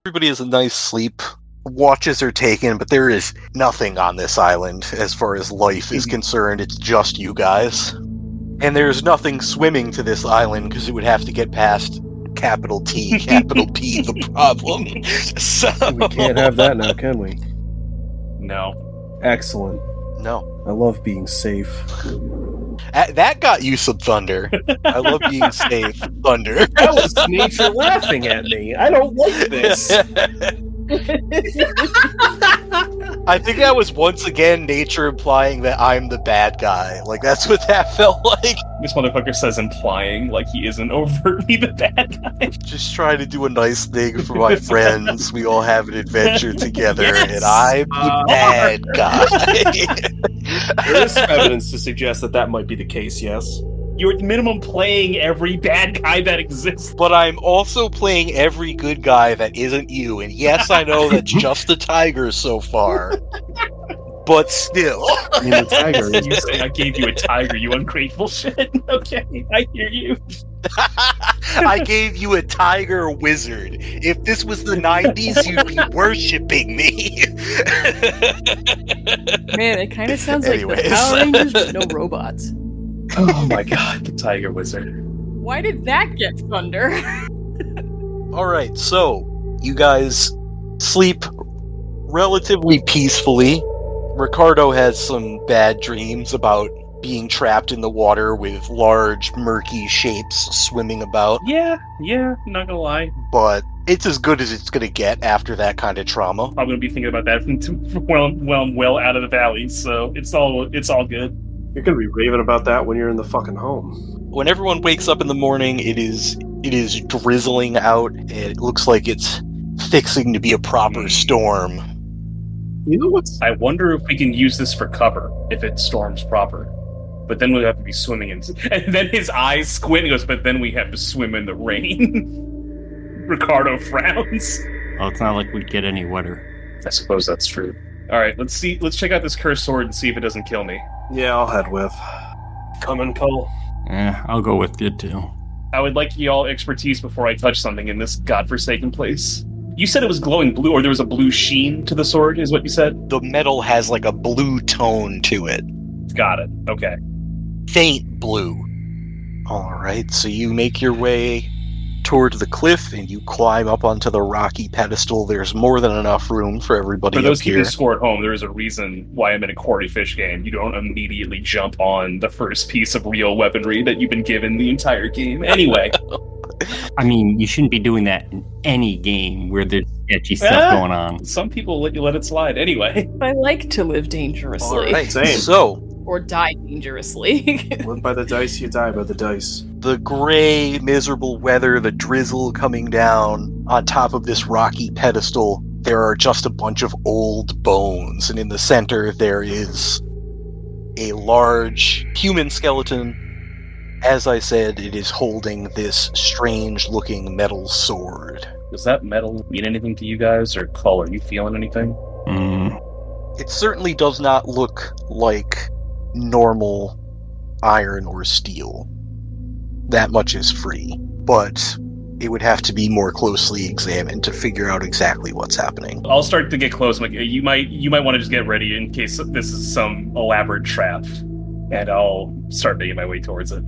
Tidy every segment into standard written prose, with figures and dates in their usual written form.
Everybody has a nice sleep. Watches are taken, but there is nothing on this island as far as life is concerned. It's just you guys. And there's nothing swimming to this island because it would have to get past capital T, capital P, the problem. So We can't have that now, can we? No. Excellent. No. I love being safe. That got you some thunder. I love being safe. Thunder. That was nature laughing at me. I don't like this. I think that was once again nature implying that I'm the bad guy. Like, that's what that felt like. This motherfucker says implying like he isn't overtly the bad guy. Just trying to do a nice thing for my friends. We all have an adventure together, and I'm the bad guy. There is some evidence to suggest that might be the case, yes. You're at minimum playing every bad guy that exists. But I'm also playing every good guy that isn't you. And yes, I know that's just the tiger so far. But still. I mean, the tiger is... You say I gave you a tiger, you ungrateful shit. Okay, I hear you. I gave you a tiger wizard. If this was the 90s, you'd be worshipping me. Man, it kind of sounds Anyways. like the Power Rangers with no robots. Oh my god, the tiger wizard. Why did that get thunder? Alright, so you guys sleep relatively peacefully. Ricardo has some bad dreams about being trapped in the water with large, murky shapes swimming about. Yeah, not gonna lie. But it's as good as it's gonna get after that kind of trauma. I'm gonna be thinking about that when I'm well out of the valley, so it's all good. You're gonna be raving about that when you're in the fucking home. When everyone wakes up in the morning, it is drizzling out, and it looks like it's fixing to be a proper storm. You know what's... I wonder if we can use this for cover, if it storms proper. But then we'll have to be swimming in... And then his eyes squint and goes, but then we have to swim in the rain. Ricardo frowns. Well, it's not like we'd get any wetter. I suppose that's true. Alright, let's check out this cursed sword and see if it doesn't kill me. Yeah, I'll head with. Coming, Cole. I'll go with you too. I would like y'all expertise before I touch something in this godforsaken place. You said it was glowing blue, or there was a blue sheen to the sword, is what you said? The metal has like a blue tone to it. Got it. Okay. Faint blue. Alright, so you make your way toward the cliff and you climb up onto the rocky pedestal. There's more than enough room for everybody For those up keeping here. score at home, there is a reason why I'm in a quarry fish game. You don't immediately jump on the first piece of real weaponry that you've been given the entire game. Anyway. I mean, you shouldn't be doing that in any game where there's sketchy stuff going on. Some people let you let it slide. Anyway. I like to live dangerously. Alright, Same. so Or die dangerously. Live by the dice, you die by the dice. the gray, miserable weather, the drizzle coming down on top of this rocky pedestal, there are just a bunch of old bones, and in the center there is a large human skeleton. As I said, it is holding this strange-looking metal sword. Does that metal mean anything to you guys? Or Cole, are you feeling anything? It certainly does not look like normal iron or steel. That much is free, but it would have to be more closely examined to figure out exactly what's happening. I'll start to get close. Like, you might want to just get ready in case this is some elaborate trap. And I'll start making my way towards it.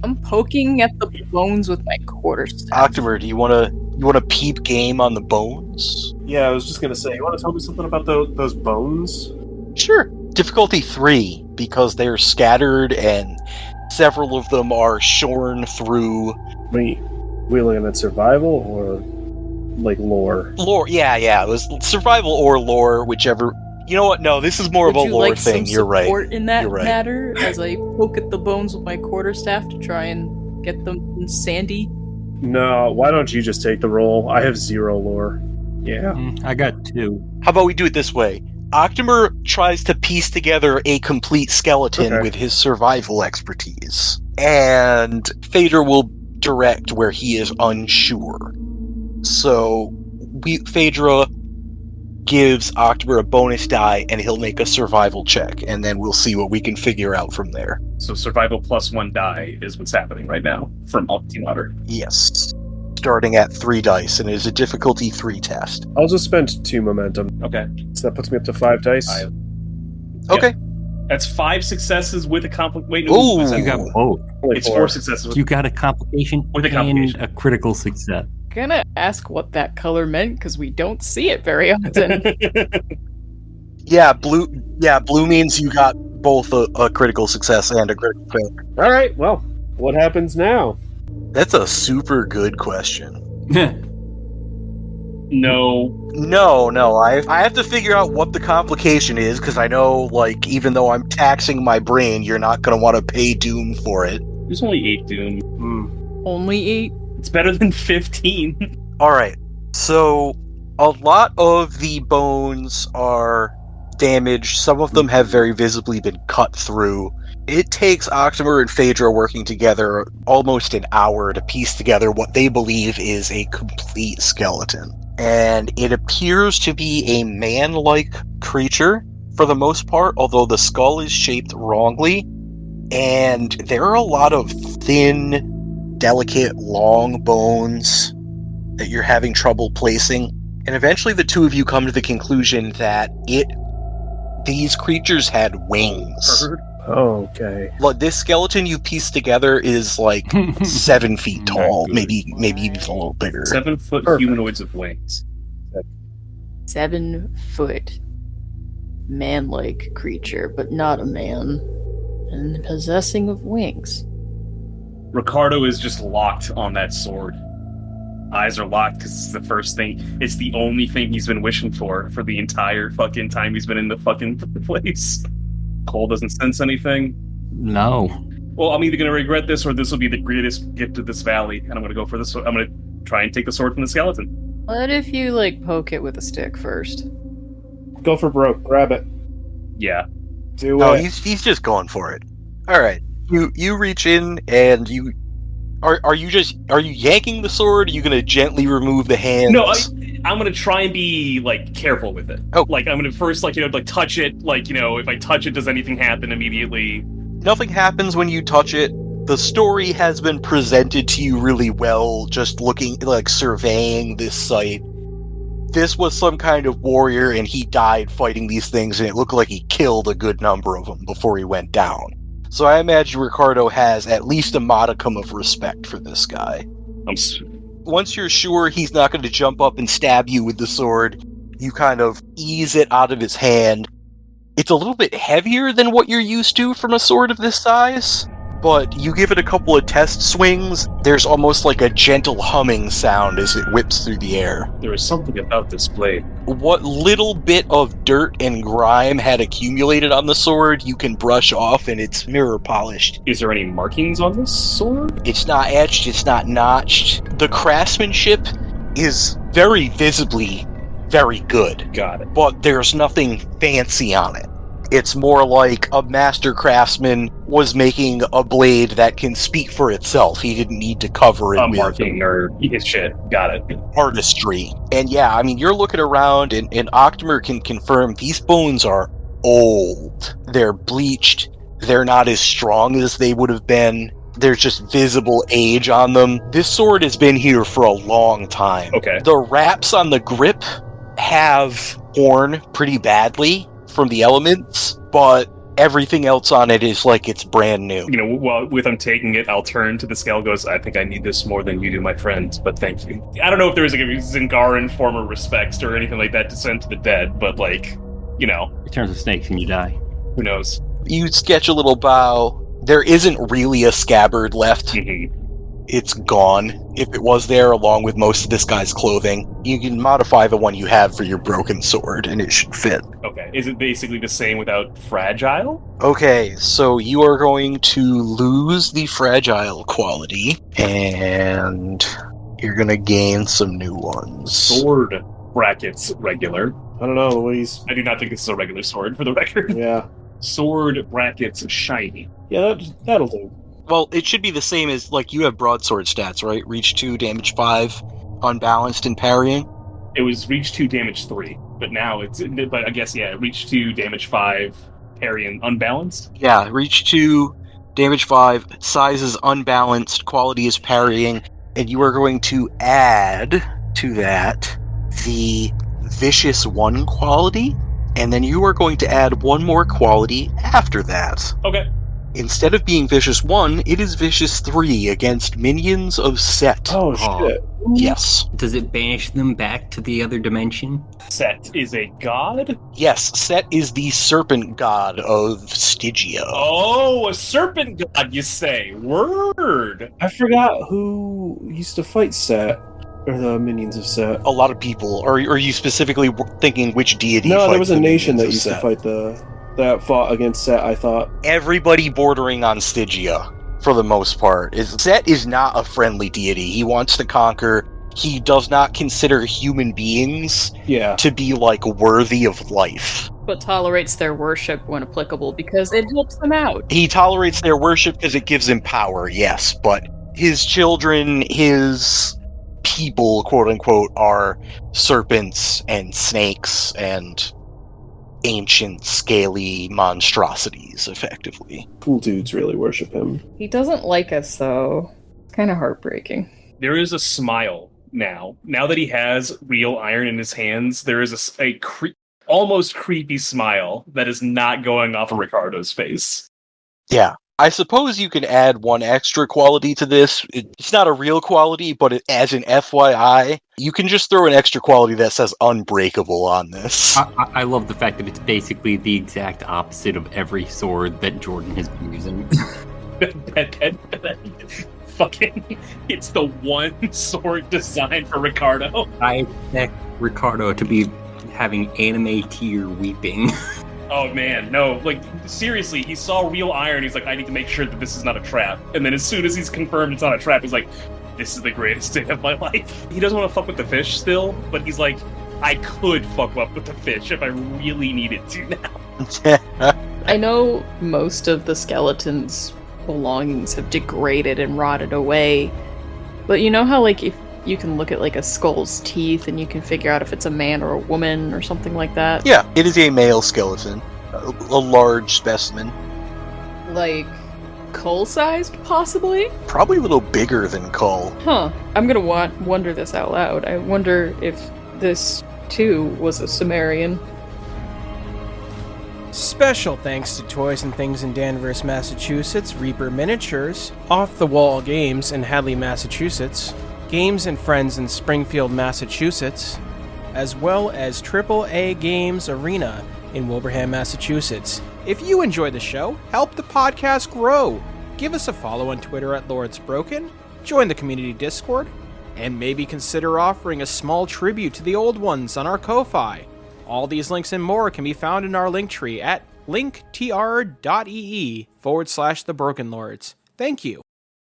I'm poking at the bones with my quarterstaff. Octomer, do you want to peep game on the bones? Yeah, I was just gonna say, you want to tell me something about those bones? Sure. Difficulty 3, because they're scattered and several of them are shorn through... We looking at survival or like lore? Lore, yeah, it was survival or lore, whichever... You know what? No, this is more Would of a you lore like thing. some You're right. support in that You're right. matter as I poke at the bones with my quarterstaff to try and get them sandy? No, why don't you just take the roll? I have 0 lore. Yeah. I got 2. How about we do it this way? Octomer tries to piece together a complete skeleton Okay. with his survival expertise. And Phaedra will direct where he is unsure. So, Phaedra gives October a bonus die, and he'll make a survival check, and then we'll see what we can figure out from there. So survival plus 1 die is what's happening right now from Altimeter. Yes. starting at 3 dice, and it is a difficulty 3 test. I'll just spend 2 momentum. Okay. So that puts me up to 5 dice. Okay. That's 5 successes with a wait, no, Ooh. is that- You got both. Only it's 4 successes with You got a complication With a complication. and a critical success. Gonna ask what that color meant because we don't see it very often. Yeah, blue means you got both a critical success and a critical failure. All right, well, what happens now? That's a super good question. No. No, I have to figure out what the complication is, because I know, like, even though I'm taxing my brain, you're not going to want to pay Doom for it. There's only 8 Doom. Only 8? It's better than 15. Alright, so a lot of the bones are damaged. Some of them have very visibly been cut through. It takes Octomer and Phaedra working together almost an hour to piece together what they believe is a complete skeleton. And it appears to be a man-like creature for the most part, although the skull is shaped wrongly. And there are a lot of thin, delicate, long bones that you're having trouble placing. And eventually the two of you come to the conclusion that these creatures had wings. Oh, okay. Look, this skeleton you pieced together is like 7 feet tall, maybe even a little bigger. 7 foot Perfect. humanoids with wings. 7 foot man-like creature, but not a man, and possessing of wings. Ricardo is just locked on that sword. Eyes are locked because it's the first thing. It's the only thing he's been wishing for the entire fucking time he's been in the fucking place. Cole doesn't sense anything. No. Well, I'm either going to regret this or this will be the greatest gift of this valley, and I'm going to go for this. I'm going to try and take the sword from the skeleton. What if you, poke it with a stick first? Go for broke. Grab it. Yeah. Do No, it. he's just going for it. Alright. You reach in and you are you yanking the sword? Are you gonna gently remove the hands? No, I'm going to try and be, careful with it. Oh. I'm going to first, touch it. If I touch it, does anything happen immediately? Nothing happens when you touch it. The story has been presented to you really well, just looking, surveying this site. This was some kind of warrior, and he died fighting these things, and it looked like he killed a good number of them before he went down. So I imagine Ricardo has at least a modicum of respect for this guy. Once you're sure he's not going to jump up and stab you with the sword, you kind of ease it out of his hand. It's a little bit heavier than what you're used to from a sword of this size, but you give it a couple of test swings, there's almost like a gentle humming sound as it whips through the air. There is something about this blade. What little bit of dirt and grime had accumulated on the sword, you can brush off and it's mirror polished. Is there any markings on this sword? It's not etched, it's not notched. The craftsmanship is very visibly very good, Got it. but there's nothing fancy on it. It's more like a master craftsman was making a blade that can speak for itself. He didn't need to cover it A with marking or his shit. Got it. artistry. And yeah, you're looking around and Octomer can confirm these bones are old. They're bleached. They're not as strong as they would have been. There's just visible age on them. This sword has been here for a long time. Okay. The wraps on the grip have worn pretty badly from the elements, but everything else on it is like it's brand new. While with I'm taking it, I'll turn to the scale. Goes, I think I need this more than you do, my friend. But thank you. I don't know if there was a Zingaran form of respect or anything like that to send to the dead, but It turns to snakes and you die. who knows? You sketch a little bow. There isn't really a scabbard left. Mm-hmm. It's gone. If it was there, along with most of this guy's clothing, you can modify the one you have for your broken sword, and it should fit. Okay. Is it basically the same without fragile? Okay, so you are going to lose the fragile quality, and you're going to gain some new ones. Sword brackets regular. I don't know, Louise. I do not think this is a regular sword, for the record. Yeah. Sword brackets shiny. Yeah, that'll do. Well, it should be the same as, you have broadsword stats, right? Reach 2, damage 5, unbalanced, and parrying. It was reach 2, damage 3, but now but I guess, reach 2, damage 5, parry and unbalanced. Yeah, reach 2, damage 5, size is unbalanced, quality is parrying, And you are going to add to that the Vicious 1 quality, and then you are going to add one more quality after that. Okay. Instead of being Vicious 1, it is Vicious 3 against minions of Set. Oh, shit. Yes. Does it banish them back to the other dimension? Set is a god? Yes, Set is the serpent god of Stygia. Oh, a serpent god, you say? Word! I forgot who used to fight Set, or the minions of Set. A lot of people. Or are you specifically thinking which deity No, fights there was a the nation that minions of used to Set? fight that fought against Set, I thought. Everybody bordering on Stygia, for the most part. Set is not a friendly deity. He wants to conquer. He does not consider human beings Yeah. to be, like, worthy of life. But tolerates their worship when applicable because it helps them out. He tolerates their worship because it gives him power, yes, but his children, his people, quote-unquote, are serpents and snakes and ancient, scaly monstrosities, effectively. Cool dudes really worship him. He doesn't like us, though. It's kind of heartbreaking. There is a smile now. Now that he has real iron in his hands, there is a almost creepy smile that is not going off of Ricardo's face. Yeah. I suppose you can add one extra quality to this. It's not a real quality, but as an FYI, you can just throw an extra quality that says unbreakable on this. I love the fact that it's basically the exact opposite of every sword that Jordan has been using. Fucking, it's the one sword designed for Ricardo. I expect Ricardo to be having anime tear weeping. Oh man, no, like, seriously, he saw real iron, he's like, I need to make sure that this is not a trap. And then as soon as he's confirmed it's not a trap, he's like, this is the greatest day of my life. He doesn't want to fuck with the fish still, but he's like, I could fuck up with the fish if I really needed to now. I know most of the skeleton's belongings have degraded and rotted away, but you know how, like, if you can look at, like, a skull's teeth and you can figure out if it's a man or a woman or something like that? Yeah, it is a male skeleton. A large specimen. Like, Cull-sized, possibly? Probably a little bigger than Cull. Huh. I'm gonna wonder this out loud. I wonder if this, too, was a Sumerian. Special thanks to Toys and Things in Danvers, Massachusetts, Reaper Miniatures, Off the Wall Games in Hadley, Massachusetts, Games and Friends in Springfield, Massachusetts, as well as AAA Games Arena in Wilbraham, Massachusetts. If you enjoy the show, help the podcast grow. Give us a follow on Twitter at LordsBroken, join the community Discord, and maybe consider offering a small tribute to the old ones on our Ko-Fi. All these links and more can be found in our link tree at linktr.ee/thebrokenlords. Thank you.